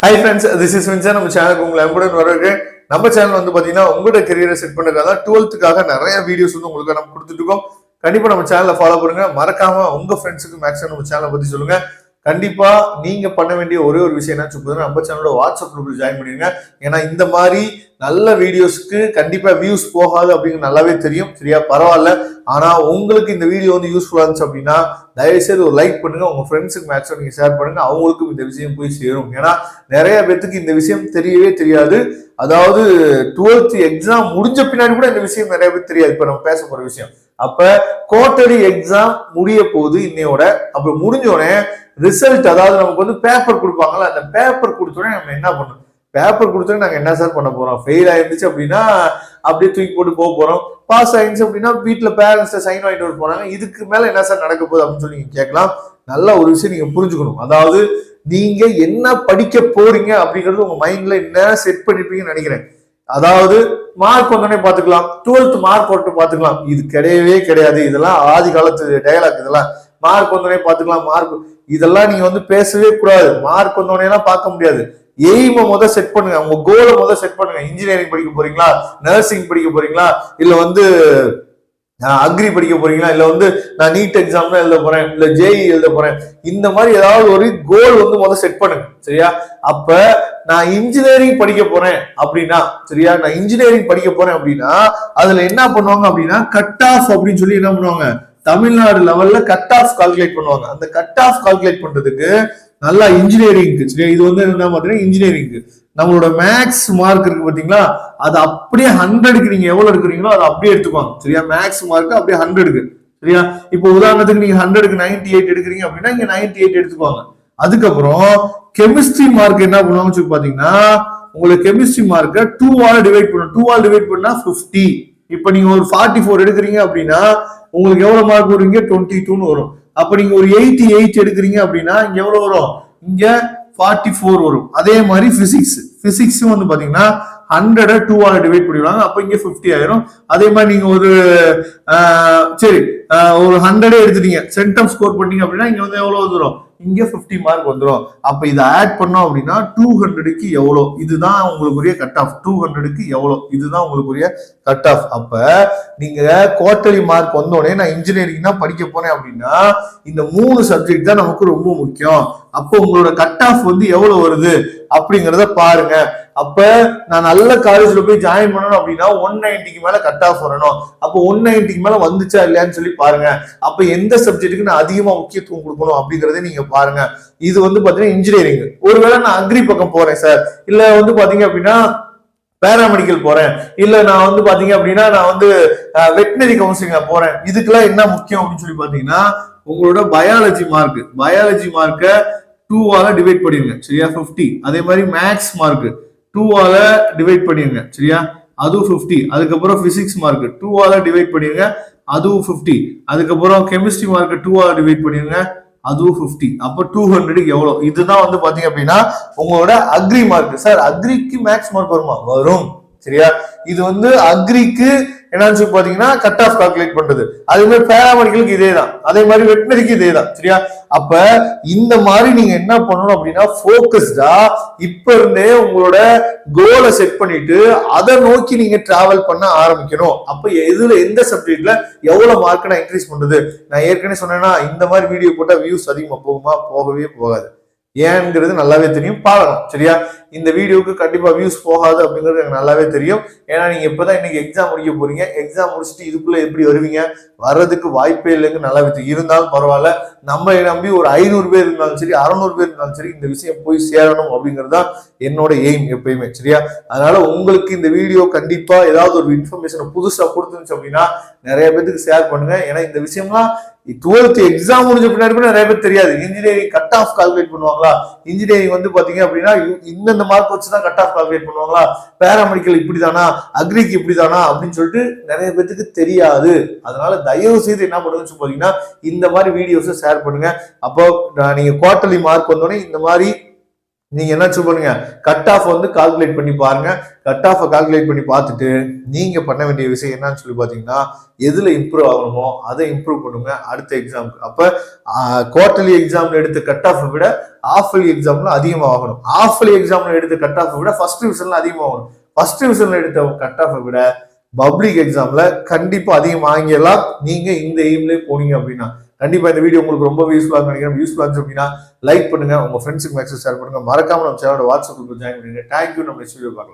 Hi friends, this is Vincent. நம்ம சேனலுக்கு உங்களை அன்புடன் வரவேற்கிறேன். நம்ம சேனல் வந்து பாத்தீங்கன்னா உங்களோட கரியரை செட் பண்ணுறதுக்காக 12th நிறைய வீடியோஸ் வந்து உங்களுக்கு நம்ம கொடுத்துட்டு இருக்கோம். கண்டிப்பா நம்ம சேனலை ஃபாலோ பண்ணுங்க. மறக்காம உங்க ஃப்ரெண்ட்ஸுக்கு மேக்ஸிமம் நம்ம சேனலை பத்தி சொல்லுங்க. கண்டிப்பா நீங்க பண்ண வேண்டிய ஒரே ஒரு விஷயம் என்ன சொல்லுங்க, நம்ம சேனலோட வாட்ஸ்அப் குரூப்ல ஜாயின் பண்ணிருங்க. ஏன்னா இந்த மாதிரி நல்ல வீடியோஸ்க்கு கண்டிப்பா வியூஸ் போகாது அப்படிங்கிறது நல்லாவே தெரியும். சரியா, பரவாயில்ல. ஆனா உங்களுக்கு இந்த வீடியோ வந்து யூஸ்ஃபுல்லா இருந்துச்சு அப்படின்னா தயவுசெய்து ஒரு லைக் பண்ணுங்க, உங்க ஃப்ரெண்ட்ஸுக்கு மேக்ஸிமம் நீங்க ஷேர் பண்ணுங்க, அவங்களுக்கும் இந்த விஷயம் போய் சேரும். ஏன்னா நிறைய பேத்துக்கு இந்த விஷயம் தெரியவே தெரியாது. அதாவது 12th எக்ஸாம் முடிஞ்ச பின்னாடி கூட இந்த விஷயம் நிறைய பேர் தெரியாது. இப்ப நம்ம பேச போற விஷயம், அப்ப குவார்டர்லி எக்ஸாம் முடிய போகுது இன்னையோட. அப்ப முடிஞ்சோடனே ரிசல்ட், அதாவது நமக்கு வந்து பேப்பர் கொடுப்பாங்கல்ல, அந்த பேப்பர் கொடுத்தோடனே நம்ம என்ன பண்ணணும், பேப்பர் கொடுத்தோடனே நாங்க என்ன சார் பண்ண போறோம், ஃபெயில் ஆயிருந்துச்சு அப்படின்னா அப்படியே தூக்கி போட்டு போக போறோம், பாஸ் ஆயிருந்துச்சு அப்படின்னா வீட்டுல பேரண்ட்ஸ்ல சைன் வாங்கிட்டு வர போறாங்க, இதுக்கு மேல என்ன சார் நடக்க போகுது அப்படின்னு சொல்லி நீங்க கேட்கலாம். நல்ல ஒரு விஷயம் நீங்க புரிஞ்சுக்கணும். அதாவது நீங்க என்ன படிக்க போறீங்க அப்படிங்கிறது உங்க மைண்ட்ல என்ன செட் பண்ணிருப்பீங்கன்னு நினைக்கிறேன். அதாவது மார்க் வந்தோடனே பாத்துக்கலாம், 12th மார்க் போட்டு பாத்துக்கலாம், இது கிடையவே கிடையாது. இதெல்லாம் ஆதி காலத்து டயலாக். இதெல்லாம் மார்க் வந்தோடனே பாத்துக்கலாம், மார்க் இதெல்லாம் நீங்க வந்து பேசவே கூடாது. மார்க் வந்தோடனே எல்லாம் பார்க்க முடியாது. எய்மை முதல் செட் பண்ணுங்க, உங்க கோலை முதல் செட் பண்ணுங்க. இன்ஜினியரிங் படிக்க போறீங்களா, நர்சிங் படிக்க போறீங்களா, இல்ல வந்து அக்ரி படிக்க போறீங்களா, இல்ல வந்து நான் நீட் எக்ஸாம் தான் எழுத போறேன், இல்ல ஜேஇ எழுத போறேன், இந்த மாதிரி ஏதாவது ஒரு கோல் வந்து முதல்ல செட் பண்ணுங்க. சரியா, அப்ப நான் இன்ஜினியரிங் படிக்க போறேன் அப்படின்னா, சரியா, நான் இன்ஜினியரிங் படிக்க போறேன் அப்படின்னா அதுல என்ன பண்ணுவாங்க அப்படின்னா கட் ஆஃப் அப்படின்னு சொல்லி என்ன பண்ணுவாங்க, தமிழ்நாடு லெவல்ல கட் ஆஃப் கால்குலேட் பண்ணுவாங்க. அந்த கட் ஆஃப் கால்குலேட் பண்றதுக்கு நல்லா இன்ஜினியரிங்க்கு, சரியா, இது வந்து என்ன பாத்தீங்கன்னா இன்ஜினியரிங்க்கு நம்மளோட மேக்ஸ் மார்க் இருக்கு பாத்தீங்களா, அது அப்படியே 100க்கு நீங்க எவ்வளவு எடுக்கிறீங்களோ அதை அப்படியே எடுத்துக்குவாங்க. சரியா, மேக்ஸ் மார்க் அப்படியே 100க்கு. சரியா, இப்போ உதாரணத்துக்கு நீங்க 100க்கு 98 எடுக்கிறீங்க அப்படின்னா இங்க 98 எடுத்துக்குவாங்க. அதுக்கப்புறம் கெமிஸ்ட்ரி மார்க் என்ன பண்ணுவாங்கன்னு சொல்லி பாத்தீங்கன்னா, உங்களுக்கு கெமிஸ்ட்ரி மார்க்கை 2 டிவைட் பண்ணணும். 2 டிவைட் பண்ணா 50. இப்ப நீங்க ஒரு 44 எடுக்கிறீங்க அப்படின்னா உங்களுக்கு எவ்வளவு மார்க் வருவீங்க, 22ன்னு வரும். அப்ப நீங்க ஒரு 88 எடுக்கிறீங்க அப்படின்னா இங்க எவ்வளவு வரும், இங்க 44 வரும். அதே மாதிரி பிசிக்ஸ் வந்து பாத்தீங்கன்னா 100 2 டிவைட் பண்ணிடுவாங்க, அப்ப இங்க 50 ஆயிரும். அதே மாதிரி நீங்க ஒரு சரி ஒரு 100 எடுத்துட்டீங்க, சென்டம் ஸ்கோர் பண்ணீங்க அப்படின்னா இங்க வந்து எவ்வளவு வந்துடும், இங்க 50 மார்க் வந்துடும். அப்ப இதை ஆட் பண்ணோம் அப்படின்னா 200க்கு எவ்வளவு, இதுதான் உங்களுக்குரிய கட் ஆஃப். 200க்கு எவ்வளவு, இதுதான் உங்களுக்குரிய கட் ஆஃப். அப்ப நீங்க குவார்டர்லி மார்க் வந்தோடனே நான் இன்ஜினியரிங் தான் படிக்க போறேன் அப்படின்னா இந்த 3 சப்ஜெக்ட் தான் நமக்கு ரொம்ப முக்கியம். அப்போ உங்களோட கட் ஆஃப் வந்து எவ்வளவு வருது அப்படிங்கறத பாருங்க. அப்ப நான் நல்ல காலேஜ்ல போய் ஜாயின் பண்ணணும் அப்படின்னா 190க்கு மேல கட் ஆஃப் வரணும். அப்போ 190க்கு மேல வந்துச்சா இல்லையான்னு சொல்லி பாருங்க. அப்ப எந்த சப்ஜெக்ட்டுக்கு நான் அதிகமா முக்கியத்துவம் கொடுக்கணும் அப்படிங்கறத நீங்க பாருங்க. இது வந்து பாத்தீங்கன்னா இன்ஜினியரிங். ஒருவேளை நான் அக்ரி பக்கம் போறேன் சார், இல்ல வந்து பாத்தீங்க அப்படின்னா பேராமெடிக்கல் போறேன், இல்ல நான் வந்து பாத்தீங்க அப்படின்னா நான் வந்து வெட்டினரி கவுன்சிலிங் போறேன், இதுக்கெல்லாம் என்ன முக்கியம் அப்படின்னு சொல்லி பாத்தீங்கன்னா உங்களோட பயாலஜி மார்க்க 2 டிவைட் பண்ணிருங்க. சரியா, 50. அதே மாதிரி மேக்ஸ் மார்க் 2 டிவைட் பண்ணிருங்க. சரியா, அதுவும் 50. அதுக்கப்புறம் பிசிக்ஸ் மார்க் 2 டிவைட் பண்ணிருங்க, அதுவும் 50. அதுக்கப்புறம் கெமிஸ்ட்ரி மார்க் 2 டிவைட் பண்ணிருங்க, அதுவும் 50. அப்ப 200க்கு எவ்வளவு, இதுதான் வந்து பாத்தீங்க அப்படின்னா உங்களோட அக்ரி மார்க். சார் அக்ரிக்கு மேக்ஸ் மார்க் வருமா, வரும். சரியா, இது வந்து அக்ரிக்கு என்னன்னு சொல்லி பாத்தீங்கன்னா கட் ஆஃப் கால்குலேட் பண்றது. அதே மாதிரி பேராமெடிக்கலுக்கு இதே தான், அதே மாதிரி வெட்டினரிக்கு இதே தான். சரியா, அப்ப இந்த மாதிரி நீங்க என்ன பண்ணணும் அப்படின்னா போக்கஸ்டா இப்ப இருந்தே உங்களோட கோலை செட் பண்ணிட்டு அதை நோக்கி நீங்க டிராவல் பண்ண ஆரம்பிக்கணும். அப்ப எதுல எந்த சப்ஜெக்ட்ல எவ்வளவு மார்க் நான் இன்க்ரீஸ் பண்றது, நான் ஏற்கனவே சொன்னேன்னா இந்த மாதிரி வீடியோ போட்டா வியூஸ் அதிகமா போகுமா, போகவே போகாது. ஏன்ங்கிறது நல்லாவே தெரியும், பாருங்க. சரியா, இந்த வீடியோக்கு கண்டிப்பா வியூஸ் போகாது அப்படிங்கிறது எனக்கு நல்லாவே தெரியும். ஏன்னா நீங்க இப்பதான் இன்னைக்கு எக்ஸாம் முடிக்க போறீங்க, எக்ஸாம் முடிச்சுட்டு இதுக்குள்ள எப்படி வருவீங்க, வர்றதுக்கு வாய்ப்பே இல்லைங்க. நல்லாவே இருந்தாலும் பரவாயில்ல, நம்ம நம்பி ஒரு 500 பேர் இருந்தாலும் சரி, 600 பேர் இருந்தாலும் சரி, இந்த விஷயம் போய் சேரணும் அப்படிங்கிறது தான் என்னோட எய்ம் எப்பயுமே. சரியா, அதனால உங்களுக்கு இந்த வீடியோ கண்டிப்பா ஏதாவது ஒரு இன்ஃபர்மேஷன் புதுசா கொடுத்துருந்துச்சு அப்படின்னா நிறைய பேருக்கு ஷேர் பண்ணுங்க. ஏன்னா இந்த விஷயம்லாம் 12th எக்ஸாம் முடிஞ்ச பின்னாடி கூட நிறைய பேர் தெரியாது. இன்ஜினியரிங் கட் ஆஃப் கால்குலேட் பண்ணுவாங்களா, இன்ஜினியரிங் வந்து பாத்தீங்க அப்படின்னா இந்த மார்க் வச்சுதான் கட் ஆஃப் கால்குலேட் பண்ணுவாங்களா, பேராமெடிக்கல் இப்படிதானா, அக்ரிக்கு இப்படிதானா அப்படின்னு சொல்லிட்டு நிறைய பேருக்கு தெரியாது. அதனால தயவு செய்து என்ன பண்ணுங்கன்னு பாத்தீங்கன்னா இந்த மாதிரி வீடியோஸ் ஷேர் பண்ணுங்க. அப்போ நீங்க குவார்டர்லி மார்க் வந்தோடனே இந்த மாதிரி நீங்க என்ன பண்ணுங்க, கட் ஆஃப் வந்து கால்குலேட் பண்ணி பாருங்க. கட் ஆஃப் கால்குலேட் பண்ணி பார்த்துட்டு நீங்க பண்ண வேண்டிய விஷயம் என்னன்னு சொல்லி பாத்தீங்கன்னா, எதுல இம்ப்ரூவ் ஆகணுமோ அதை இம்ப்ரூவ் பண்ணுங்க அடுத்த எக்ஸாமுக்கு. அப்ப குவார்டர்லி எக்ஸாம்ல எடுத்த கட் ஆஃப் விட ஹாஃப்லி எக்ஸாம்ல அதிகமாகணும். ஹாஃப்லி எக்ஸாம்ல எடுத்த கட் ஆஃப் விட ஃபர்ஸ்ட் டிவிஷன்ல அதிகமாகணும். ஃபர்ஸ்ட் டிவிஷன்ல எடுத்த கட் ஆஃப் விட பப்ளிக் எக்ஸாம்ல கண்டிப்பா அதிகம் வாங்கிடலாம் நீங்க இந்த எய்ம்ல போனீங்க அப்படின்னா. கண்டிப்பா இந்த வீடியோ உங்களுக்கு ரொம்ப யூஸ்ஃபுல்லா நினைக்கிறேன். யூஸ்ஃபுல்லா இருந்துச்சு அப்படின்னா லைக் பண்ணுங்க, உங்க ஃப்ரெண்ட்ஸுக்கு மேக்ஸிமம் ஷேர் பண்ணுங்க. மறக்காம நம்ம சேனலோட வாட்ஸ்அப் குரூப் ஜாயின் பண்ணுங்க. தேங்க்யூ. நம்ம நெக்ஸ்ட் வீடியோ பார்க்கலாம்.